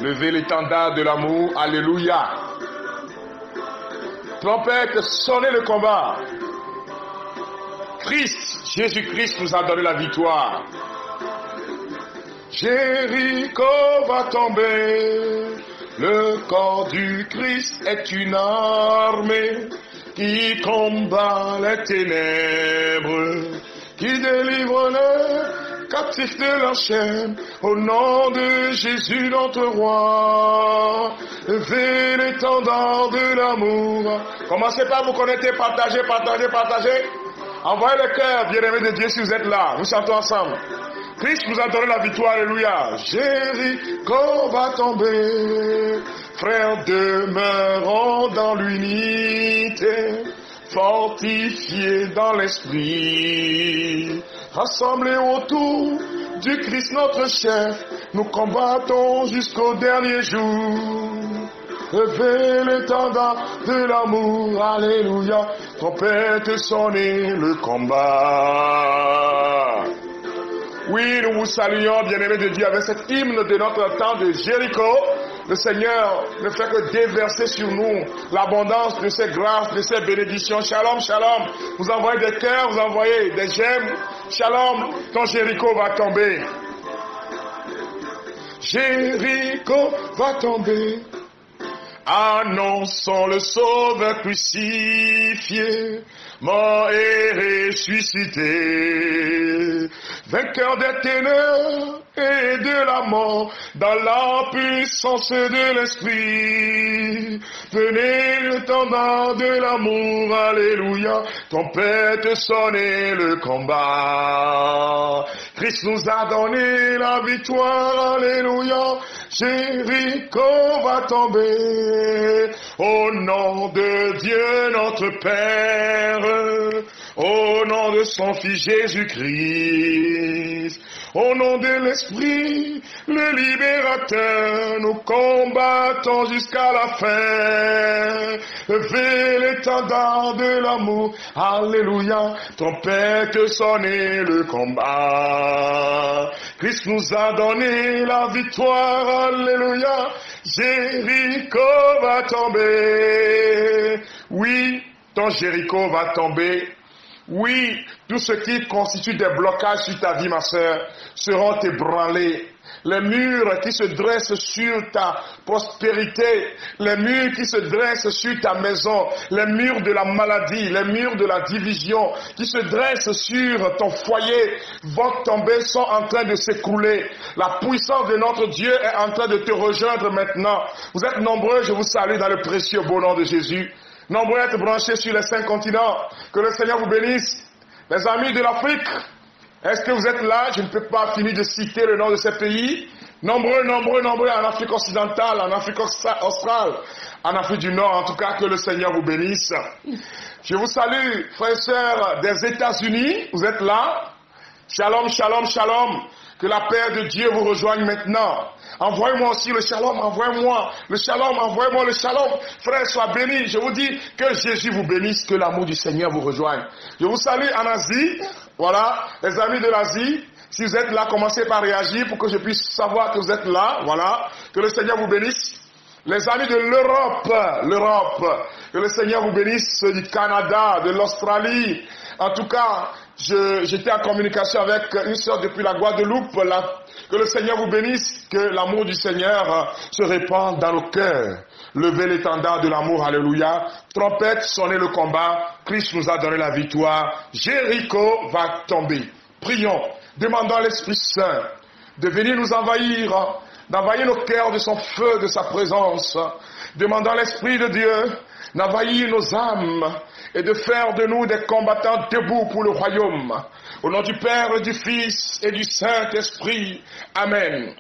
Levez l'étendard de l'amour. Alléluia. Trompette, sonnez le combat. Christ, Jésus-Christ nous a donné la victoire. Jéricho va tomber. Le corps du Christ est une armée qui combat les ténèbres, qui délivre les captifs de leur chaîne, au nom de Jésus notre roi. Levez l'étendard de l'amour. Commencez par vous connecter, partagez, partagez, partagez. Envoyez le cœur, bien-aimés de Dieu, si vous êtes là. Nous chantons ensemble. Christ nous a donné la victoire, alléluia. Jéricho va tomber. Frères, demeurons dans l'unité, fortifiés dans l'esprit, rassemblés autour du Christ notre chef, nous combattons jusqu'au dernier jour. Levez l'étendard de l'amour, alléluia, trompette sonnez le combat. Oui, nous vous saluons, bien-aimés de Dieu, avec cet hymne de notre temps de Jéricho. Le Seigneur ne fait que déverser sur nous l'abondance de ses grâces, de ses bénédictions. Shalom, shalom. Vous envoyez des cœurs, vous envoyez des j'aime. Shalom, ton Jéricho va tomber. Jéricho va tomber. Annonçons le Sauveur crucifié, mort et ressuscité, vainqueur des ténèbres et de la mort, dans la puissance de l'esprit. Venez l'étendard de l'amour, alléluia, trompette sonnez le combat. Christ nous a donné la victoire, alléluia, Jéricho va tomber. Au nom de Dieu notre Père, au nom de son Fils Jésus-Christ, au nom de l'Esprit, le Libérateur, nous combattons jusqu'à la fin. Levez l'étendard de l'amour, alléluia, trompette sonnez le combat. Christ nous a donné la victoire, alléluia, Jéricho va tomber. Oui, ton Jéricho va tomber. Oui, tout ce qui constitue des blocages sur ta vie, ma sœur, seront ébranlés. Les murs qui se dressent sur ta prospérité, les murs qui se dressent sur ta maison, les murs de la maladie, les murs de la division qui se dressent sur ton foyer vont tomber, sont en train de s'écrouler. La puissance de notre Dieu est en train de te rejoindre maintenant. Vous êtes nombreux, je vous salue dans le précieux beau nom de Jésus. Nombreux à être branchés sur les 5 continents. Que le Seigneur vous bénisse. Les amis de l'Afrique, est-ce que vous êtes là? Je ne peux pas finir de citer le nom de ces pays. Nombreux en Afrique occidentale, en Afrique australe, en Afrique du Nord. En tout cas, que le Seigneur vous bénisse. Je vous salue, frères et sœurs des États-Unis. Vous êtes là? Shalom, shalom, shalom. Que la paix de Dieu vous rejoigne maintenant. Envoyez-moi aussi le shalom, envoyez-moi le shalom, envoyez-moi le shalom. Frères, sois bénis. Je vous dis que Jésus vous bénisse, que l'amour du Seigneur vous rejoigne. Je vous salue en Asie. Voilà, les amis de l'Asie. Si vous êtes là, commencez par réagir pour que je puisse savoir que vous êtes là. Voilà, que le Seigneur vous bénisse. Les amis de l'Europe, que le Seigneur vous bénisse, ceux du Canada, de l'Australie. En tout cas, j'étais en communication avec une sœur depuis la Guadeloupe. Que le Seigneur vous bénisse, que l'amour du Seigneur se répande dans nos cœurs. Levez l'étendard de l'amour, alléluia. Trompette, sonnez le combat. Christ nous a donné la victoire. Jéricho va tomber. Prions, demandons à l'Esprit Saint de venir nous envahir, d'envahir nos cœurs de son feu, de sa présence. Demandons à l'Esprit de Dieu d'envahir nos âmes et de faire de nous des combattants debout pour le royaume. Au nom du Père, du Fils et du Saint-Esprit. Amen.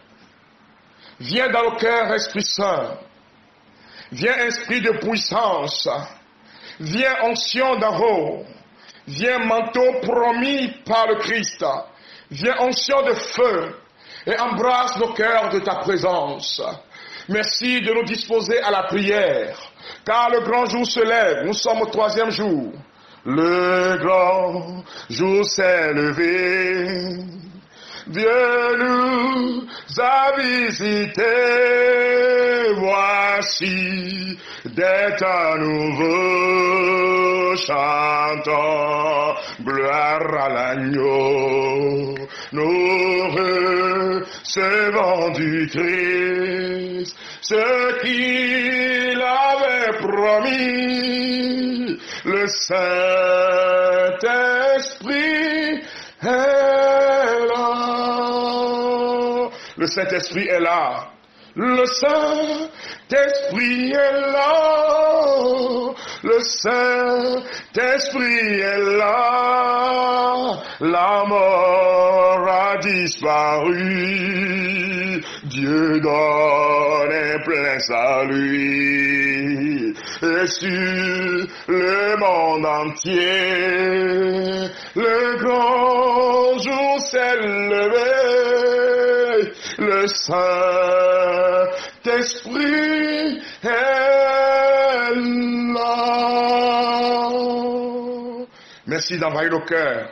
Viens dans nos cœurs, Esprit Saint. Viens, Esprit de puissance. Viens, onction d'arôme. Viens, manteau promis par le Christ. Viens, onction de feu. Et embrasse nos cœurs de ta présence. Merci de nous disposer à la prière. Car le grand jour se lève. Nous sommes au 3e jour. Le grand jour s'est levé. Dieu nous a visités, voici dès un nouveau chantant, gloire à l'agneau, nous recevons du Christ ce qu'il avait promis, le Saint-Esprit est là. Le Saint-Esprit est là. Le Saint-Esprit est là. Le Saint-Esprit est là. La mort a disparu. Dieu donne un plein salut. Et sur le monde entier, le grand jour s'est levé. Le Saint-Esprit est là. Merci d'envahir nos cœurs,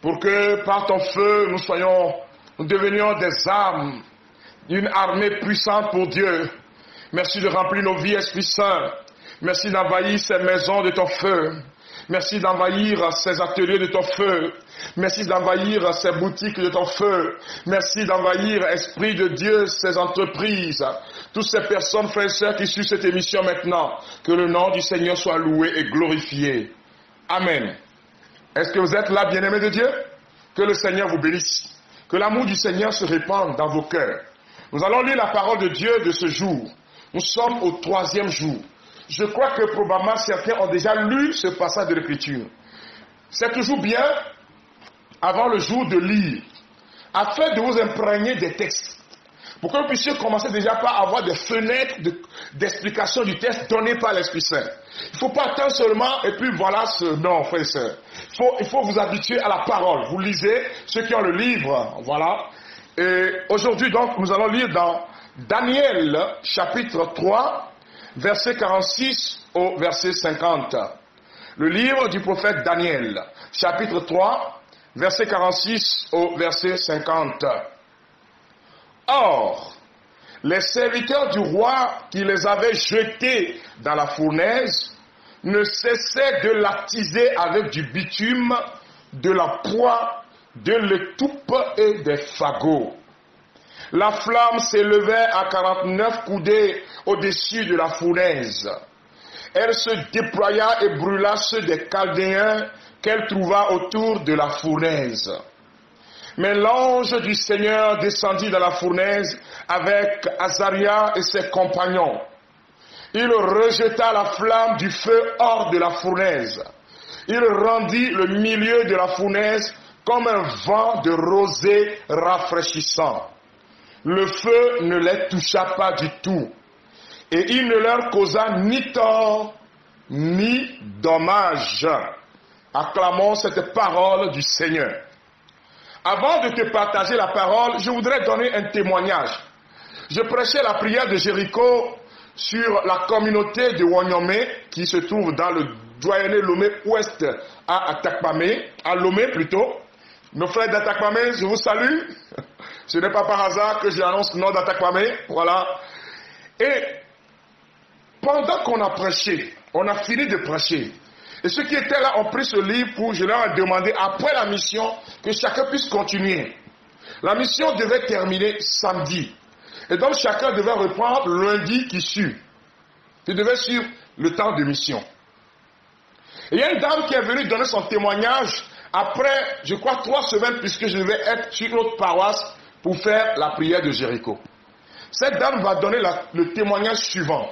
pour que par ton feu nous devenions des âmes, une armée puissante pour Dieu. Merci de remplir nos vies, Esprit Saint. Merci d'envahir ces maisons de ton feu. Merci d'envahir ces ateliers de ton feu. Merci d'envahir ces boutiques de ton feu. Merci d'envahir, Esprit de Dieu, ces entreprises. Toutes ces personnes, frères et sœurs, qui suivent cette émission maintenant. Que le nom du Seigneur soit loué et glorifié. Amen. Est-ce que vous êtes là, bien-aimés de Dieu? Que le Seigneur vous bénisse. Que l'amour du Seigneur se répande dans vos cœurs. Nous allons lire la parole de Dieu de ce jour. Nous sommes au 3e jour. Je crois que probablement certains ont déjà lu ce passage de l'Écriture. C'est toujours bien, avant le jour, de lire, afin de vous imprégner des textes, pour que vous puissiez commencer déjà par avoir des fenêtres d'explication du texte données par l'Esprit Saint. Il ne faut pas attendre seulement, et puis voilà ce nom, frères et sœurs. Il faut vous habituer à la parole. Vous lisez, ceux qui ont le livre, voilà. Et aujourd'hui, donc, nous allons lire dans Daniel, chapitre 3, verset 46 au verset 50. Le livre du prophète Daniel, chapitre 3, verset 46 au verset 50. Or, les serviteurs du roi qui les avaient jetés dans la fournaise ne cessaient de l'attiser avec du bitume, de la poix, de l'étoupe et des fagots. La flamme s'élevait à 49 coudées au-dessus de la fournaise. Elle se déploya et brûla ceux des Chaldéens qu'elle trouva autour de la fournaise. Mais l'ange du Seigneur descendit dans la fournaise avec Azaria et ses compagnons. Il rejeta la flamme du feu hors de la fournaise. Il rendit le milieu de la fournaise comme un vent de rosée rafraîchissant. Le feu ne les toucha pas du tout, et il ne leur causa ni tort, ni dommage. Acclamons cette parole du Seigneur. Avant de te partager la parole, je voudrais donner un témoignage. Je prêchais la prière de Jéricho sur la communauté de Wanyome, qui se trouve dans le doyenné Lomé ouest à Atakpamé, à Lomé plutôt. Nos frères d'Atakpamé, je vous salue. Ce n'est pas par hasard que j'annonce le nom d'Atakpamé. Voilà. Et pendant qu'on a prêché, on a fini de prêcher. Et ceux qui étaient là ont pris ce livre pour, je leur ai demandé, après la mission, que chacun puisse continuer. La mission devait terminer samedi. Et donc chacun devait reprendre lundi qui suit. Il devait suivre le temps de mission. Et il y a une dame qui est venue donner son témoignage après, je crois, 3 semaines, puisque je devais être sur l'autre paroisse pour faire la prière de Jéricho. Cette dame va donner le témoignage suivant.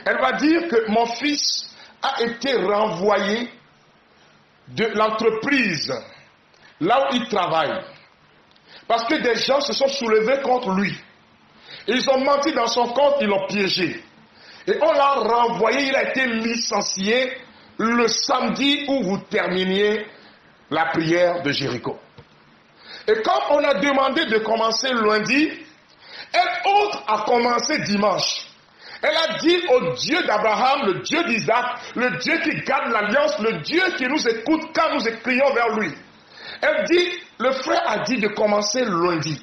Elle va dire que mon fils a été renvoyé de l'entreprise là où il travaille. Parce que des gens se sont soulevés contre lui. Ils ont menti dans son compte, ils l'ont piégé. Et on l'a renvoyé, il a été licencié le samedi où vous terminiez la prière de Jéricho. Et comme on a demandé de commencer lundi, elle autre a commencé dimanche. Elle a dit au Dieu d'Abraham, le Dieu d'Isaac, le Dieu qui garde l'alliance, le Dieu qui nous écoute quand nous crions vers lui. Elle dit, le frère a dit de commencer lundi.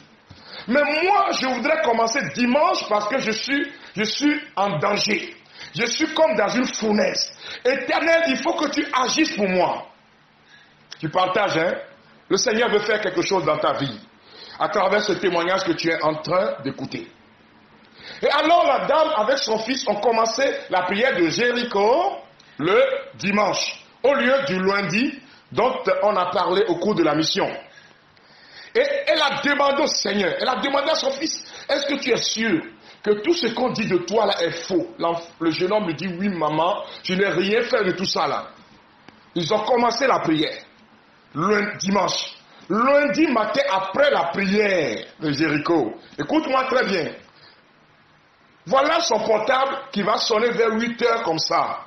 Mais moi, je voudrais commencer dimanche parce que je suis en danger. Je suis comme dans une fournaise. Éternel, il faut que tu agisses pour moi. Tu partages, hein? Le Seigneur veut faire quelque chose dans ta vie à travers ce témoignage que tu es en train d'écouter. Et alors la dame avec son fils ont commencé la prière de Jéricho le dimanche, au lieu du lundi dont on a parlé au cours de la mission. Et elle a demandé au Seigneur, elle a demandé à son fils, est-ce que tu es sûr que tout ce qu'on dit de toi là est faux? Le jeune homme lui dit, oui maman, je n'ai rien fait de tout ça là. Ils ont commencé la prière, dimanche. Lundi matin après la prière de Jéricho, écoute-moi très bien. Voilà son portable qui va sonner vers 8 heures comme ça.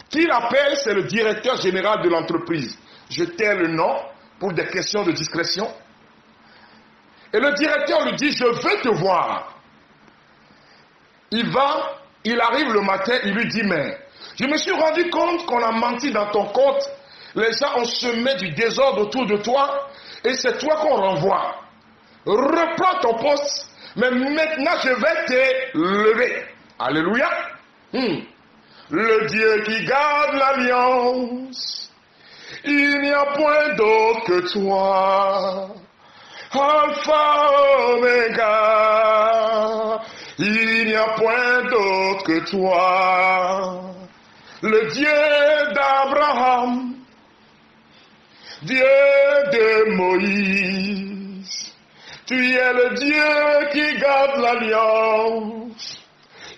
Qui l'appelle, c'est le directeur général de l'entreprise. Je tais le nom pour des questions de discrétion. Et le directeur lui dit, je veux te voir. Il arrive le matin, il lui dit, mais je me suis rendu compte qu'on a menti dans ton compte. Les gens ont semé du désordre autour de toi et c'est toi qu'on renvoie. Reprends ton poste, mais maintenant je vais te lever. Alléluia. Le Dieu qui garde l'alliance, il n'y a point d'autre que toi. Alpha, Oméga, il n'y a point d'autre que toi. Le Dieu d'Abraham, Dieu de Moïse, tu es le Dieu qui garde l'alliance.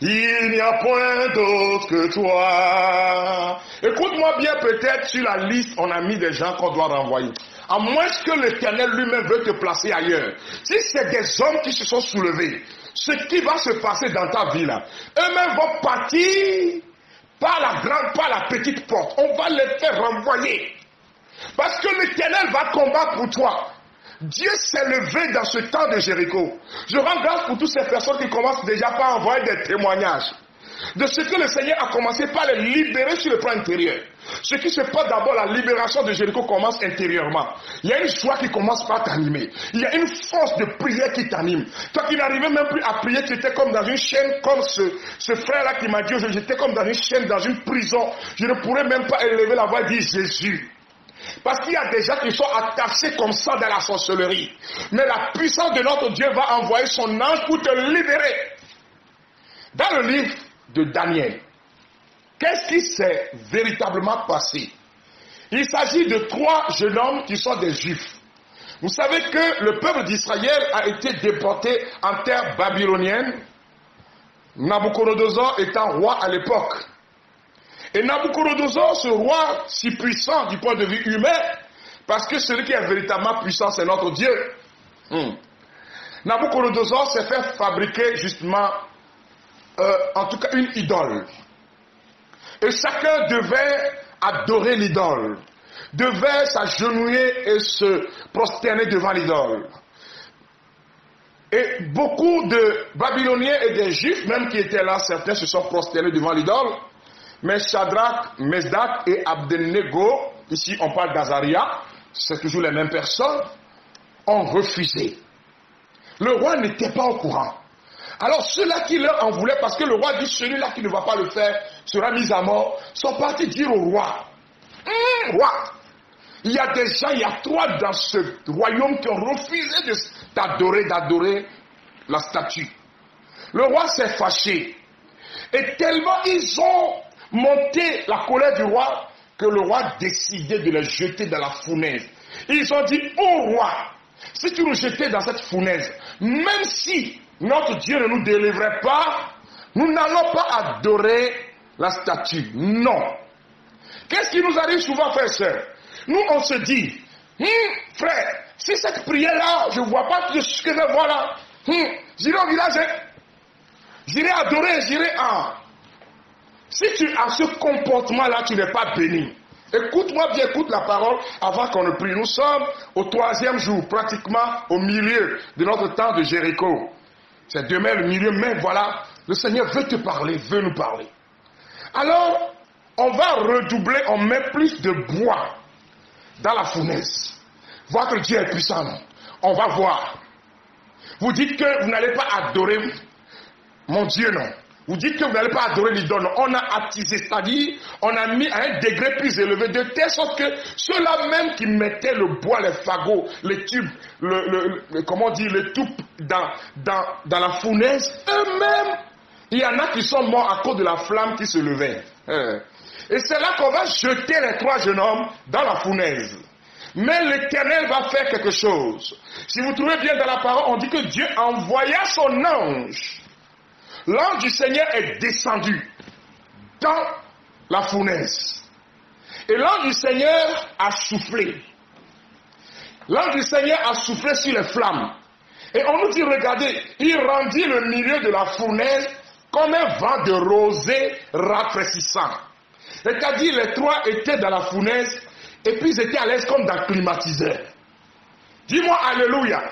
Il n'y a point d'autre que toi. Écoute-moi bien, peut-être sur la liste, on a mis des gens qu'on doit renvoyer. À moins que l'Éternel lui-même veut te placer ailleurs. Si c'est des hommes qui se sont soulevés, ce qui va se passer dans ta vie là, eux-mêmes vont partir par la grande, par la petite porte. On va les faire renvoyer. Parce que l'Éternel va combattre pour toi. Dieu s'est levé dans ce temps de Jéricho. Je rends grâce pour toutes ces personnes qui commencent déjà par envoyer des témoignages de ce que le Seigneur a commencé par les libérer sur le plan intérieur. Ce qui se passe d'abord, la libération de Jéricho commence intérieurement. Il y a une joie qui commence par t'animer. Il y a une force de prière qui t'anime. Toi qui n'arrivais même plus à prier, tu étais comme dans une chaîne, comme ce frère-là qui m'a dit aujourd'hui, j'étais comme dans une chaîne, dans une prison. Je ne pourrais même pas élever la voix et dire Jésus. Parce qu'il y a des gens qui sont attachés comme ça dans la sorcellerie. Mais la puissance de notre Dieu va envoyer son ange pour te libérer. Dans le livre de Daniel, qu'est-ce qui s'est véritablement passé? Il s'agit de 3 jeunes hommes qui sont des juifs. Vous savez que le peuple d'Israël a été déporté en terre babylonienne, Nabuchodonosor étant roi à l'époque. Et Nabuchodonosor, ce roi si puissant du point de vue humain, parce que celui qui est véritablement puissant, c'est notre Dieu. Nabuchodonosor s'est fait fabriquer justement, en tout cas une idole. Et chacun devait adorer l'idole, devait s'agenouiller et se prosterner devant l'idole. Et beaucoup de Babyloniens et des Juifs, même qui étaient là, certains se sont prosternés devant l'idole. Mais Shadrach, Mesdac et Abednego, ici on parle d'Azaria, c'est toujours les mêmes personnes, ont refusé. Le roi n'était pas au courant. Alors ceux-là qui leur en voulaient, parce que le roi dit celui-là qui ne va pas le faire sera mis à mort, sont partis dire au roi, roi, il y a des gens, il y a 3 dans ce royaume qui ont refusé d'adorer la statue. Le roi s'est fâché. Et tellement ils ont monté la colère du roi que le roi a décidé de les jeter dans la fournaise. Ils ont dit, oh roi, si tu nous jetais dans cette fournaise, même si notre Dieu ne nous délivrait pas, nous n'allons pas adorer la statue. Non. Qu'est-ce qui nous arrive souvent, frère et sœur? Nous, on se dit, frère, si cette prière-là, je ne vois pas ce que je vois là, j'irai au village, j'irai adorer, j'irai à... Si tu as ce comportement-là, tu n'es pas béni. Écoute-moi bien, écoute la parole avant qu'on ne prie. Nous sommes au 3e jour, pratiquement au milieu de notre temps de Jéricho. C'est demain le milieu, mais voilà, le Seigneur veut te parler, veut nous parler. Alors, on va redoubler, on met plus de bois dans la fournaise. Votre Dieu est puissant, non? On va voir. Vous dites que vous n'allez pas adorer mon Dieu, non? Vous dites que vous n'allez pas adorer l'idole, non? On a attisé, c'est-à-dire, on a mis à un degré plus élevé, de telle sorte que ceux-là même qui mettaient le bois, les fagots, les tubes, comment dire, les tubes dans la fournaise, eux-mêmes, il y en a qui sont morts à cause de la flamme qui se levait. Et c'est là qu'on va jeter les 3 jeunes hommes dans la fournaise. Mais l'Éternel va faire quelque chose. Si vous trouvez bien dans la parole, on dit que Dieu envoya son ange. L'ange du Seigneur est descendu dans la fournaise. Et l'ange du Seigneur a soufflé. L'ange du Seigneur a soufflé sur les flammes. Et on nous dit, regardez, il rendit le milieu de la fournaise comme un vent de rosée rafraîchissant. C'est-à-dire, les 3 étaient dans la fournaise et puis ils étaient à l'aise comme dans le climatiseur. Dis-moi alléluia.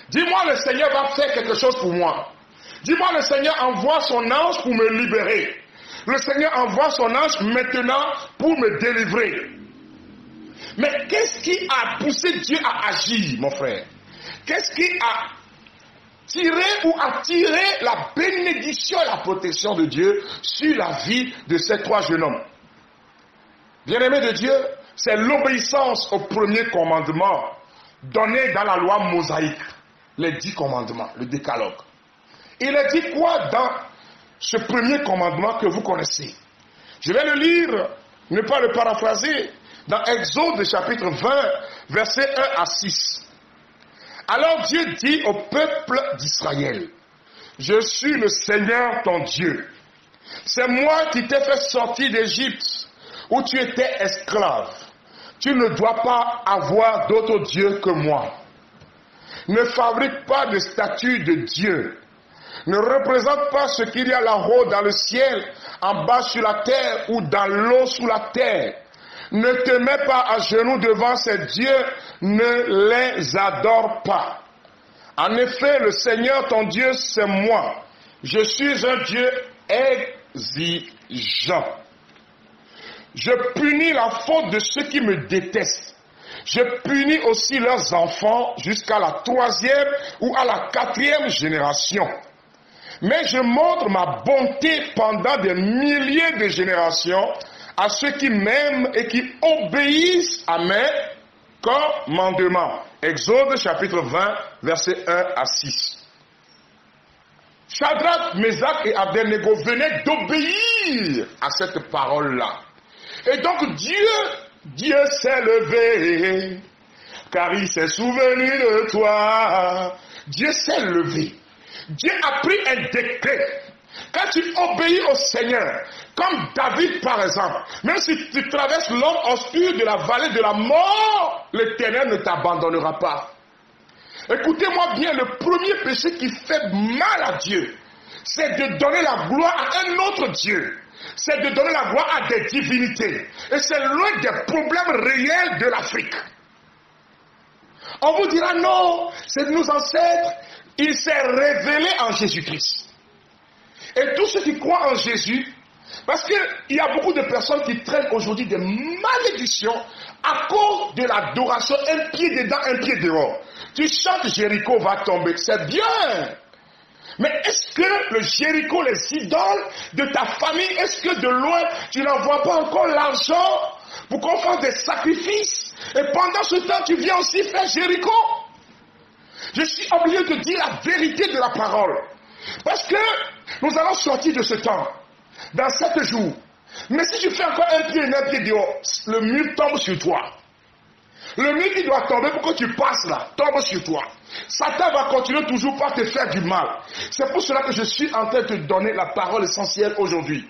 Dis-moi le Seigneur va faire quelque chose pour moi. Dis-moi le Seigneur envoie son ange pour me libérer. Le Seigneur envoie son ange maintenant pour me délivrer. Mais qu'est-ce qui a poussé Dieu à agir, mon frère? Qu'est-ce qui a tiré ou attiré la bénédiction et la protection de Dieu sur la vie de ces 3 jeunes hommes? Bien-aimés de Dieu, c'est l'obéissance au premier commandement donné dans la loi mosaïque, les 10 commandements, le décalogue. Il est dit quoi dans ce premier commandement que vous connaissez? Je vais le lire, ne pas le paraphraser, dans Exode chapitre 20, versets 1 à 6. Alors Dieu dit au peuple d'Israël, je suis le Seigneur ton Dieu. C'est moi qui t'ai fait sortir d'Égypte, où tu étais esclave. Tu ne dois pas avoir d'autre Dieu que moi. Ne fabrique pas de statue de Dieu. Ne représente pas ce qu'il y a là-haut dans le ciel, en bas sur la terre ou dans l'eau sous la terre. Ne te mets pas à genoux devant ces dieux, ne les adore pas. En effet, le Seigneur ton Dieu, c'est moi. Je suis un Dieu exigeant. Je punis la faute de ceux qui me détestent. Je punis aussi leurs enfants jusqu'à la 3e ou à la 4e génération. Mais je montre ma bonté pendant des milliers de générations à ceux qui m'aiment et qui obéissent à mes commandements. Exode chapitre 20, versets 1 à 6. Shadrach, Meshach et Abednego venaient d'obéir à cette parole-là. Et donc Dieu s'est levé, car il s'est souvenu de toi. Dieu s'est levé. Dieu a pris un décret. Quand tu obéis au Seigneur, comme David par exemple, même si tu traverses l'ombre obscure de la vallée de la mort, l'Éternel ne t'abandonnera pas. Écoutez-moi bien, le premier péché qui fait mal à Dieu, c'est de donner la gloire à un autre Dieu. C'est de donner la gloire à des divinités. Et c'est l'un des problèmes réels de l'Afrique. On vous dira non, c'est de nos ancêtres. Il s'est révélé en Jésus-Christ. Et tous ceux qui croient en Jésus, parce qu'il y a beaucoup de personnes qui traînent aujourd'hui des malédictions à cause de l'adoration, un pied dedans, un pied dehors. Tu chantes Jéricho va tomber, c'est bien. Mais est-ce que le Jéricho, les idoles de ta famille, est-ce que de loin, tu n'envoies pas encore l'argent pour qu'on fasse des sacrifices? Et pendant ce temps, tu viens aussi faire Jéricho? Je suis obligé de dire la vérité de la parole. Parce que nous allons sortir de ce temps, dans 7 jours. Mais si tu fais encore un pied et un pied dehors, le mur tombe sur toi. Le mur qui doit tomber pour que tu passes là, tombe sur toi. Satan va continuer toujours par te faire du mal. C'est pour cela que je suis en train de te donner la parole essentielle aujourd'hui.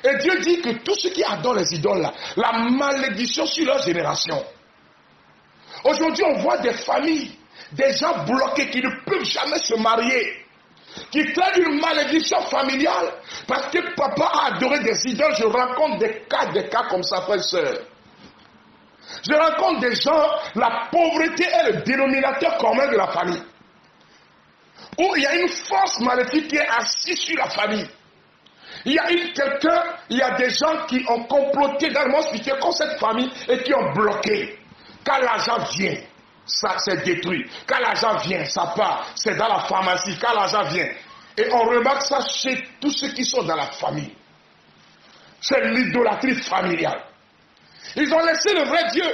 Et Dieu dit que tous ceux qui adorent les idoles là, la malédiction sur leur génération. Aujourd'hui, on voit des familles, des gens bloqués qui ne peuvent jamais se marier, qui traînent une malédiction familiale parce que papa a adoré des idoles. Je rencontre des cas comme ça, frères et sœurs. Je rencontre des gens, la pauvreté est le dénominateur commun de la famille. Où il y a une force maléfique qui est assise sur la famille. Il y a des gens qui ont comploté dans le monde spirituel contre cette famille et qui ont bloqué. Quand l'argent vient, ça c'est détruit. Quand l'argent vient, ça part. C'est dans la pharmacie. Quand l'argent vient. Et on remarque ça chez tous ceux qui sont dans la famille. C'est l'idolâtrie familiale. Ils ont laissé le vrai Dieu.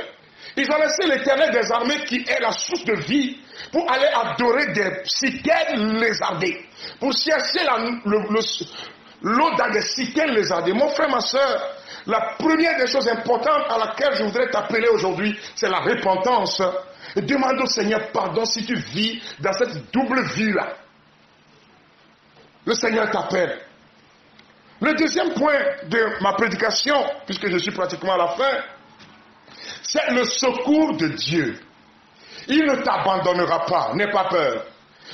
Ils ont laissé l'Éternel des armées qui est la source de vie pour aller adorer des citernes lézardées. Pour chercher l'eau dans des citernes lézardées. Mon frère, ma soeur, la première des choses importantes à laquelle je voudrais t'appeler aujourd'hui, c'est la repentance. Et demande au Seigneur pardon si tu vis dans cette double vie-là. Le Seigneur t'appelle. Le deuxième point de ma prédication, puisque je suis pratiquement à la fin, c'est le secours de Dieu. Il ne t'abandonnera pas, n'aie pas peur.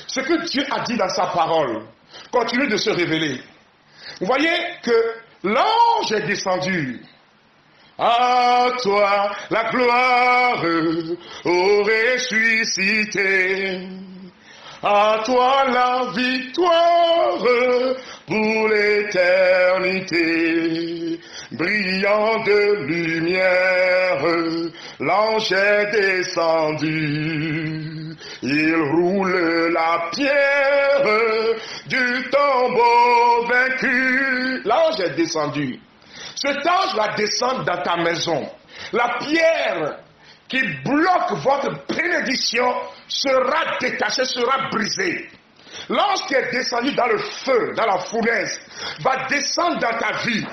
Ce que Dieu a dit dans sa parole continue de se révéler. Vous voyez que l'ange est descendu. À toi la gloire, ô ressuscité. À toi la victoire pour l'éternité. Brillant de lumière, l'ange est descendu. Il roule la pierre du tombeau vaincu. L'ange est descendu. Cet ange va descendre dans ta maison. La pierre qui bloque votre bénédiction sera détachée, sera brisée. L'ange qui est descendu dans le feu, dans la fournaise, va descendre dans ta vie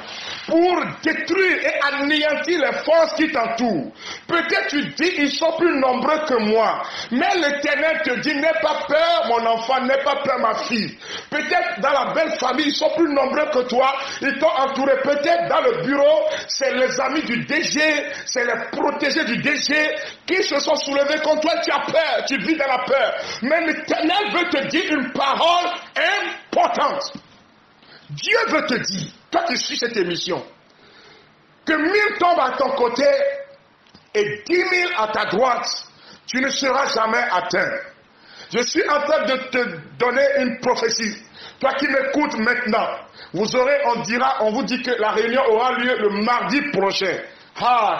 pour détruire et anéantir les forces qui t'entourent. Peut-être tu dis, ils sont plus nombreux que moi. Mais l'Éternel te dit, n'aie pas peur mon enfant, n'aie pas peur ma fille. Peut-être dans la belle famille, ils sont plus nombreux que toi. Ils t'ont entouré. Peut-être dans le bureau, c'est les amis du DG, c'est les protégés du DG qui se sont soulevés contre toi. Tu as peur, tu vis dans la peur. Mais l'Éternel veut te dire une parole importante. Dieu veut te dire, toi qui suis cette émission, que 1000 tombent à ton côté et 10 000 à ta droite, tu ne seras jamais atteint. Je suis en train de te donner une prophétie. Toi qui m'écoutes maintenant, on vous dit que la réunion aura lieu le mardi prochain.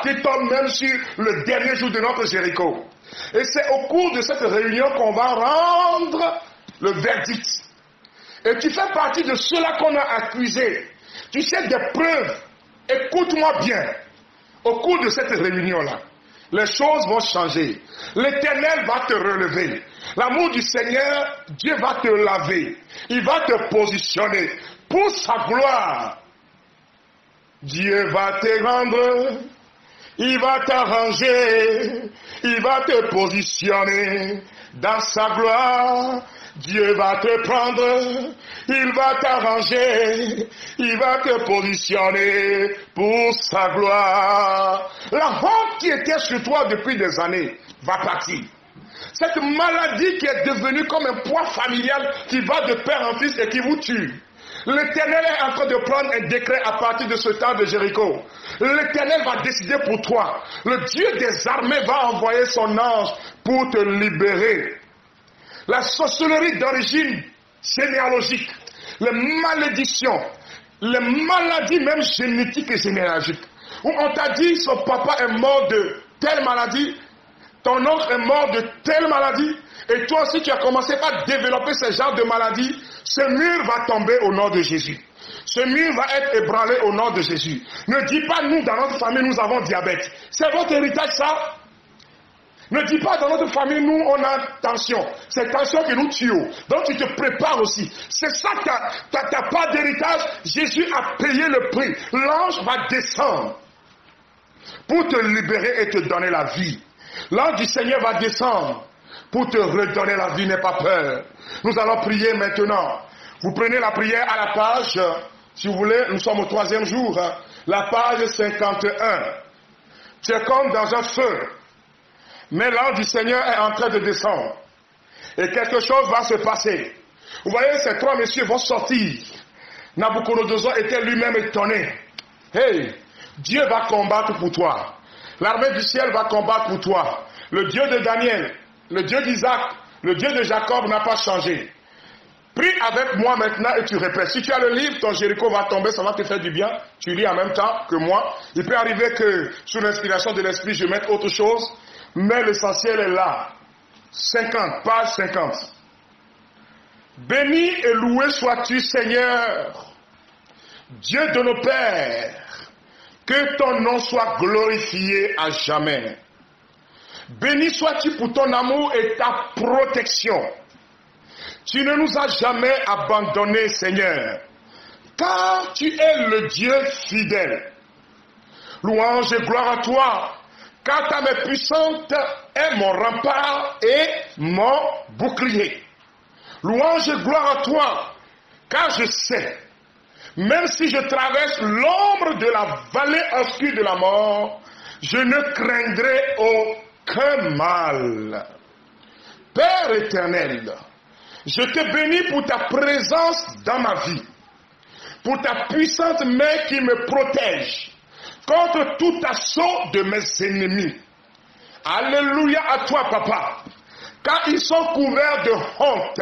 Qui tombe même sur le dernier jour de notre Jéricho. Et c'est au cours de cette réunion qu'on va rendre le verdict. Et tu fais partie de ceux-là qu'on a accusés. Tu sais des preuves. Écoute-moi bien. Au cours de cette réunion-là, les choses vont changer. L'Éternel va te relever. L'amour du Seigneur, Dieu va te laver. Il va te positionner pour sa gloire. Dieu va te rendre. Il va t'arranger. Il va te positionner dans sa gloire. Dieu va te prendre, il va t'arranger, il va te positionner pour sa gloire. La honte qui était sur toi depuis des années va partir. Cette maladie qui est devenue comme un poids familial qui va de père en fils et qui vous tue. L'Éternel est en train de prendre un décret à partir de ce temps de Jéricho. L'Éternel va décider pour toi. Le Dieu des armées va envoyer son ange pour te libérer. La sorcellerie d'origine généalogique, les malédictions, les maladies même génétiques et généalogiques, où on t'a dit son papa est mort de telle maladie, ton oncle est mort de telle maladie, et toi aussi tu as commencé à développer ce genre de maladie, ce mur va tomber au nom de Jésus. Ce mur va être ébranlé au nom de Jésus. Ne dis pas nous dans notre famille nous avons diabète. C'est votre héritage ça? Ne dis pas dans notre famille, nous on a tension. C'est tension qui nous tue. Donc tu te prépares aussi. C'est ça que t'as pas d'héritage. Jésus a payé le prix. L'ange va descendre pour te libérer et te donner la vie. L'ange du Seigneur va descendre pour te redonner la vie. N'aie pas peur. Nous allons prier maintenant. Vous prenez la prière à la page, si vous voulez, nous sommes au 3e jour. La page 51. Tu es comme dans un feu. Mais l'ange du Seigneur est en train de descendre. Et quelque chose va se passer. Vous voyez, ces 3 messieurs vont sortir. Nabuchodonosor était lui-même étonné. Hey, Dieu va combattre pour toi. L'armée du ciel va combattre pour toi. Le Dieu de Daniel, le Dieu d'Isaac, le Dieu de Jacob n'a pas changé. Prie avec moi maintenant et tu répètes. Si tu as le livre, ton Jéricho va tomber, ça va te faire du bien. Tu lis en même temps que moi. Il peut arriver que sous l'inspiration de l'Esprit, je mette autre chose. Mais l'essentiel est là. 50, page 50. Béni et loué sois-tu, Seigneur, Dieu de nos pères, que ton nom soit glorifié à jamais. Béni sois-tu pour ton amour et ta protection. Tu ne nous as jamais abandonnés, Seigneur, car tu es le Dieu fidèle. Louange et gloire à toi, car ta main puissante est mon rempart et mon bouclier. Louange et gloire à toi, car je sais, même si je traverse l'ombre de la vallée obscure de la mort, je ne craindrai aucun mal. Père éternel, je te bénis pour ta présence dans ma vie, pour ta puissante main qui me protège contre tout assaut de mes ennemis. Alléluia à toi, papa, car ils sont couverts de honte.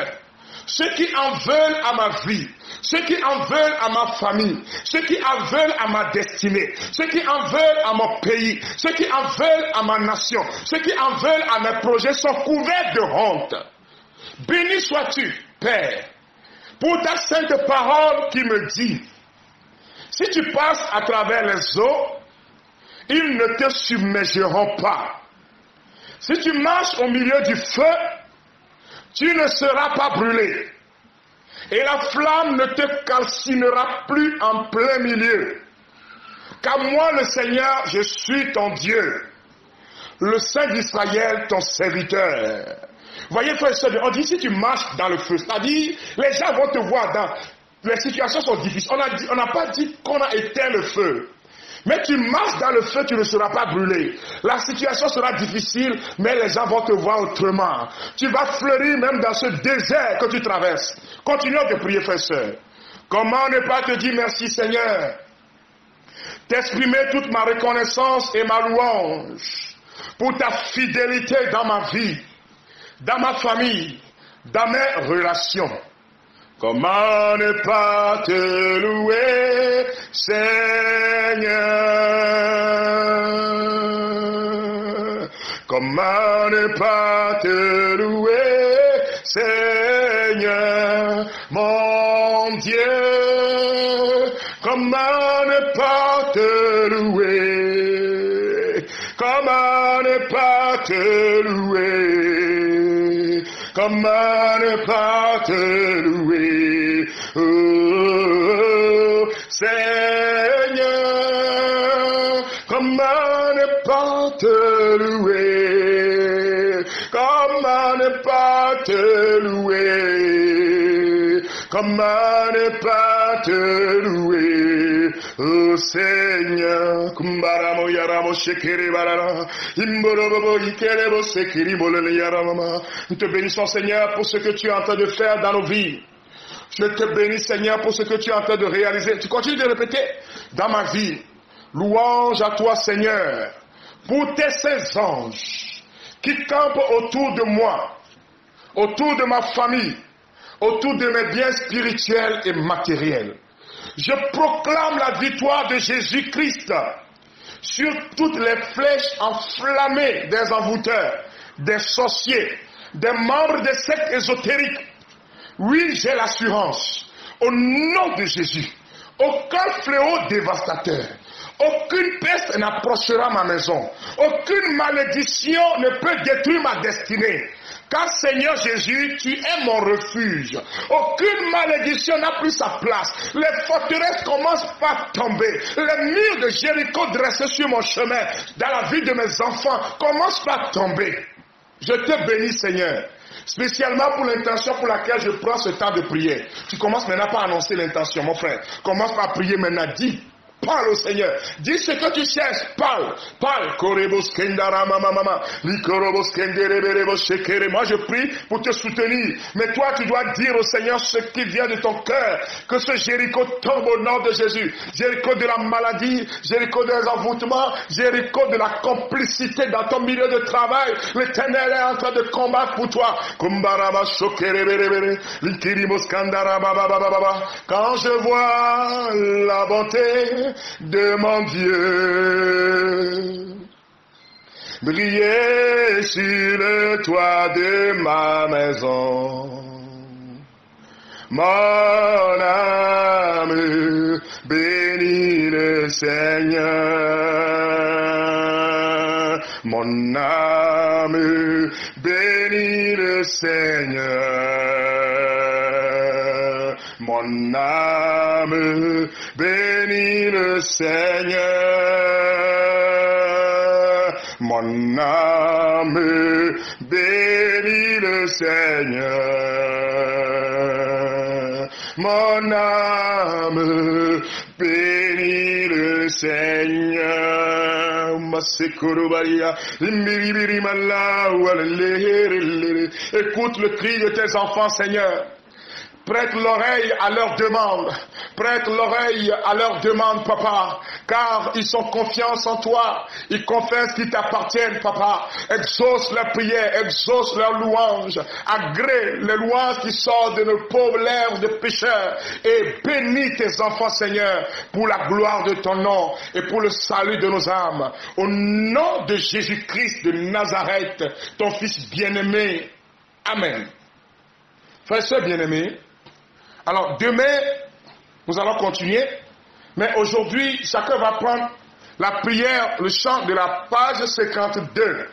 Ceux qui en veulent à ma vie, ceux qui en veulent à ma famille, ceux qui en veulent à ma destinée, ceux qui en veulent à mon pays, ceux qui en veulent à ma nation, ceux qui en veulent à mes projets sont couverts de honte. Béni sois-tu, Père, pour ta sainte parole qui me dit, si tu passes à travers les eaux, ils ne te submergeront pas. Si tu marches au milieu du feu, tu ne seras pas brûlé. Et la flamme ne te calcinera plus en plein milieu. Car moi, le Seigneur, je suis ton Dieu, le Saint d'Israël, ton serviteur. Voyez, frère et sœur, on dit si tu marches dans le feu, c'est-à-dire les gens vont te voir dans... Les situations sont difficiles. On n'a pas dit qu'on a éteint le feu. Mais tu marches dans le feu, tu ne seras pas brûlé. La situation sera difficile, mais les gens vont te voir autrement. Tu vas fleurir même dans ce désert que tu traverses. Continuons de prier, frère et sœur. Comment ne pas te dire merci, Seigneur? T'exprimer toute ma reconnaissance et ma louange pour ta fidélité dans ma vie, dans ma famille, dans mes relations. Comment ne pas te louer, Seigneur? Comment ne pas te louer, Seigneur, mon Dieu? Comment ne pas te louer? Comment ne pas te louer? Comment ne pas te louer, oh, Seigneur? Comment ne pas te louer? Comment ne pas te louer? Comment ne pas te louer, oh Seigneur? Kumbaramo yaramo shekere barara, imborobo ikerebo sekiri bolele yaramama. Nous te bénissons, Seigneur, pour ce que tu es en train de faire dans nos vies. Je te bénis, Seigneur, pour ce que tu es en train de réaliser. Tu continues de répéter dans ma vie. Louange à toi, Seigneur, pour tes saints anges qui campent autour de moi, autour de ma famille, autour de mes biens spirituels et matériels. Je proclame la victoire de Jésus-Christ sur toutes les flèches enflammées des envoûteurs, des sorciers, des membres des sectes ésotériques. Oui, j'ai l'assurance, au nom de Jésus, aucun fléau dévastateur, aucune peste n'approchera ma maison, aucune malédiction ne peut détruire ma destinée. Car Seigneur Jésus, tu es mon refuge. Aucune malédiction n'a plus sa place. Les forteresses commencent par tomber. Les murs de Jéricho dressés sur mon chemin, dans la vie de mes enfants, commencent par tomber. Je te bénis, Seigneur. Spécialement pour l'intention pour laquelle je prends ce temps de prière. Tu commences maintenant par annoncer l'intention, mon frère. Commence par prier maintenant. Dis. Parle au Seigneur. Dis ce que tu cherches. Parle. Parle. Moi je prie pour te soutenir. Mais toi tu dois dire au Seigneur ce qui vient de ton cœur. Que ce Jéricho tombe au nom de Jésus. Jéricho de la maladie. Jéricho des envoûtements. Jéricho de la complicité dans ton milieu de travail. L'Éternel est en train de combattre pour toi. Quand je vois la bonté de mon Dieu, briller sur le toit de ma maison. Mon âme bénit le Seigneur. Mon âme bénit le Seigneur. Mon âme bénit le Seigneur. Mon âme bénit le Seigneur. Mon âme bénit le Seigneur. Écoute le cri de tes enfants, Seigneur. Prête l'oreille à leurs demandes. Prête l'oreille à leurs demandes, papa. Car ils sont confiants en toi. Ils confessent qu'ils t'appartiennent, papa. Exauce leurs prières, exauce leurs louanges. Agrée les louanges qui sortent de nos pauvres lèvres de pécheurs. Et bénis tes enfants, Seigneur, pour la gloire de ton nom et pour le salut de nos âmes. Au nom de Jésus-Christ de Nazareth, ton Fils bien-aimé. Amen. Frères et sœurs bien-aimés, alors demain, nous allons continuer, mais aujourd'hui, chacun va prendre la prière, le chant de la page 52.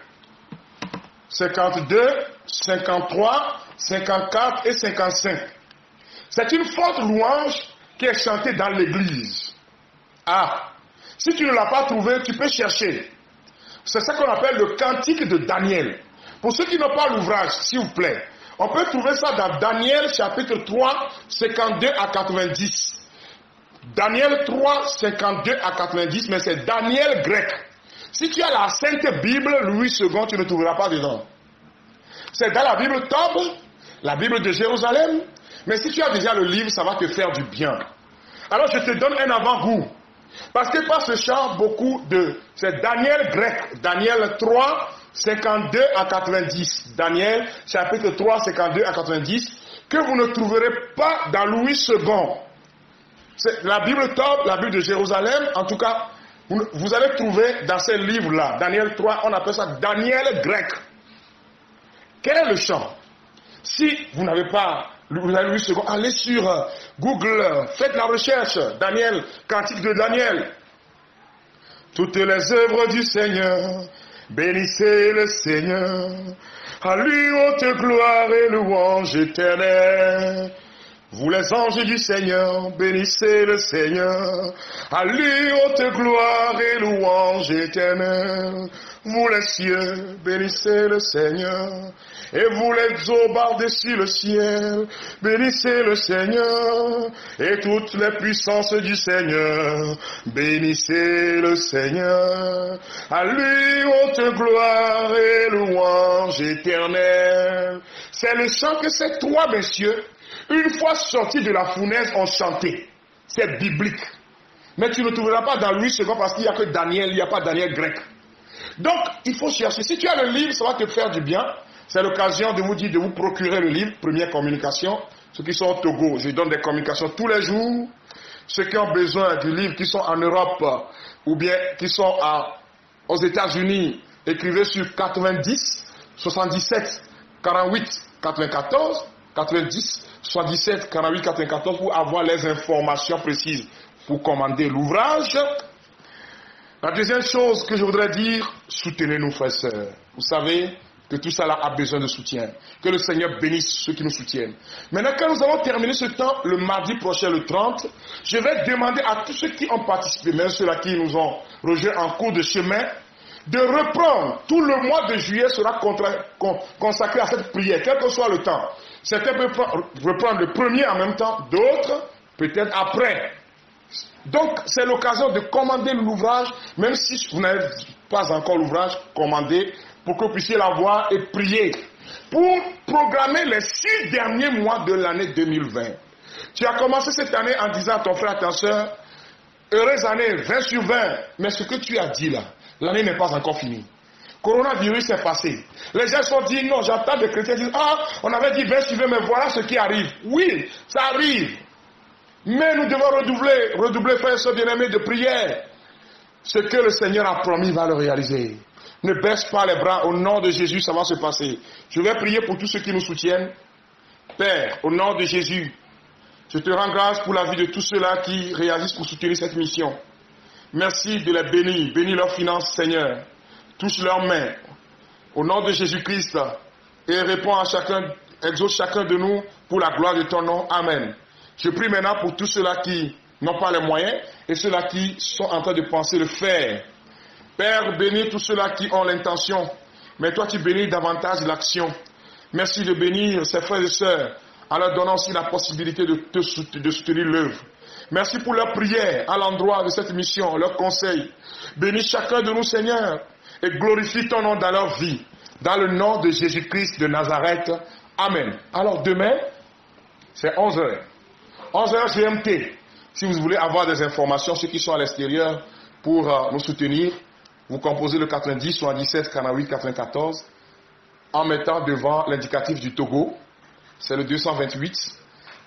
52, 53, 54 et 55. C'est une forte louange qui est chantée dans l'église. Ah, si tu ne l'as pas trouvé, tu peux chercher. C'est ça qu'on appelle le cantique de Daniel. Pour ceux qui n'ont pas l'ouvrage, s'il vous plaît, on peut trouver ça dans Daniel chapitre 3, 52 à 90. Daniel 3, 52 à 90, mais c'est Daniel grec. Si tu as la Sainte Bible, Louis II, tu ne trouveras pas dedans. C'est dans la Bible Tob, la Bible de Jérusalem, mais si tu as déjà le livre, ça va te faire du bien. Alors je te donne un avant-goût. Parce que par ce chant, c'est Daniel grec, Daniel 3, 52 à 90. Daniel, chapitre 3, 52 à 90, que vous ne trouverez pas dans Louis II. C'est la Bible Tob, la Bible de Jérusalem, en tout cas, vous allez trouver dans ces livres-là, Daniel 3, on appelle ça Daniel grec. Quel est le chant? Si vous n'avez pas Louis II, allez sur Google, faites la recherche, Daniel, cantique de Daniel. Toutes les œuvres du Seigneur, bénissez le Seigneur, à lui haute gloire et louange éternelle. Vous les anges du Seigneur, bénissez le Seigneur, à lui haute gloire et louange éternelle. Vous les cieux, bénissez le Seigneur, et vous les eaux par-dessus le ciel, bénissez le Seigneur, et toutes les puissances du Seigneur, bénissez le Seigneur, à lui haute gloire et louange éternelle. C'est le chant que ces trois messieurs, une fois sortis de la fournaise, ont chanté. C'est biblique. Mais tu ne trouveras pas dans Louis II parce qu'il n'y a que Daniel, il n'y a pas Daniel grec. Donc, il faut chercher. Si tu as le livre, ça va te faire du bien. C'est l'occasion de vous dire de vous procurer le livre, Première Communication. Ceux qui sont au Togo, je donne des communications tous les jours. Ceux qui ont besoin du livre, qui sont en Europe ou bien qui sont aux États-Unis, écrivez sur 90 77 48 94 90 77 48 94 pour avoir les informations précises pour commander l'ouvrage. La deuxième chose que je voudrais dire, soutenez-nous, frères et sœurs. Vous savez que tout ça là a besoin de soutien. Que le Seigneur bénisse ceux qui nous soutiennent. Maintenant, quand nous allons terminer ce temps, le mardi prochain, le 30, je vais demander à tous ceux qui ont participé, même ceux-là qui nous ont rejoints en cours de chemin, de reprendre. Tout le mois de juillet sera consacré à cette prière, quel que soit le temps. Certains peuvent reprendre le premier en même temps, d'autres peut-être après. Donc, c'est l'occasion de commander l'ouvrage, même si vous n'avez pas encore l'ouvrage, commandez pour que vous puissiez l'avoir et prier. Pour programmer les 6 derniers mois de l'année 2020. Tu as commencé cette année en disant à ton frère, à ta soeur, heureuse année, 20 sur 20. Mais ce que tu as dit là, l'année n'est pas encore finie. Coronavirus est passé. Les gens se sont dit, non, j'entends des chrétiens dire, on avait dit 20 sur 20, mais voilà ce qui arrive. Oui, ça arrive. Mais nous devons redoubler, frères et sœurs bien-aimés, de prière. Ce que le Seigneur a promis va le réaliser. Ne baisse pas les bras. Au nom de Jésus, ça va se passer. Je vais prier pour tous ceux qui nous soutiennent. Père, au nom de Jésus, je te rends grâce pour la vie de tous ceux-là qui réagissent pour soutenir cette mission. Merci de les bénir. Bénis leurs finances, Seigneur. Touche leurs mains. Au nom de Jésus-Christ. Et réponds à chacun, exauce chacun de nous pour la gloire de ton nom. Amen. Je prie maintenant pour tous ceux-là qui n'ont pas les moyens et ceux-là qui sont en train de penser le faire. Père, bénis tous ceux-là qui ont l'intention, mais toi tu bénis davantage l'action. Merci de bénir ces frères et sœurs en leur donnant aussi la possibilité de soutenir l'œuvre. Merci pour leur prière à l'endroit de cette mission, leurs conseils. Bénis chacun de nous, Seigneur, et glorifie ton nom dans leur vie. Dans le nom de Jésus-Christ de Nazareth. Amen. Alors demain, c'est 11h. 11h GMT. Si vous voulez avoir des informations, ceux qui sont à l'extérieur, pour nous soutenir, vous composez le 90 77 48 94 en mettant devant l'indicatif du Togo. C'est le 228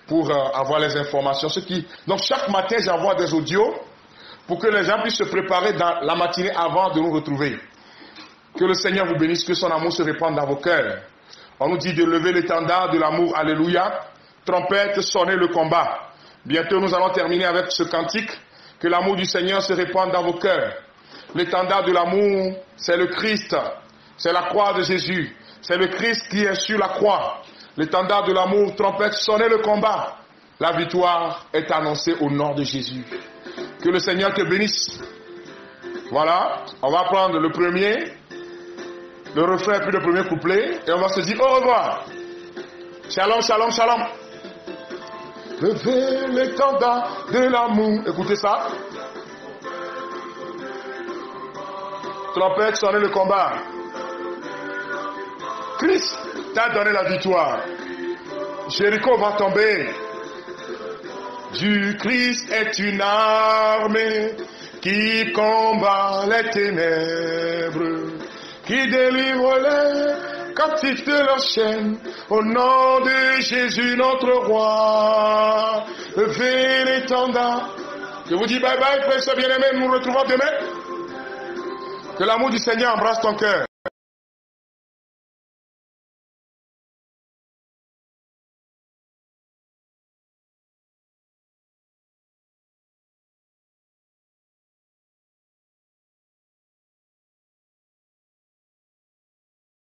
pour avoir les informations. Donc chaque matin, j'envoie des audios pour que les gens puissent se préparer dans la matinée avant de nous retrouver. Que le Seigneur vous bénisse, que son amour se répande dans vos cœurs. On nous dit de lever l'étendard de l'amour. Alléluia. Trompette, sonnez le combat. Bientôt, nous allons terminer avec ce cantique. Que l'amour du Seigneur se répande dans vos cœurs. L'étendard de l'amour, c'est le Christ. C'est la croix de Jésus. C'est le Christ qui est sur la croix. L'étendard de l'amour, trompette, sonnez le combat. La victoire est annoncée au nom de Jésus. Que le Seigneur te bénisse. Voilà, on va prendre le premier, le refrain puis le premier couplet, et on va se dire au revoir. Shalom, shalom, shalom. Levez l'étendard de l'amour. Écoutez ça. Trompette, sonnez le combat. Christ t'a donné la victoire. Jéricho va tomber. Du Christ est une armée qui combat les ténèbres, qui délivre les captifs de leurs chaînes, au nom de Jésus notre roi. Levez l'étendard. Je vous dis bye bye, frères et sœurs bien-aimés, nous nous retrouvons demain. Que l'amour du Seigneur embrasse ton cœur.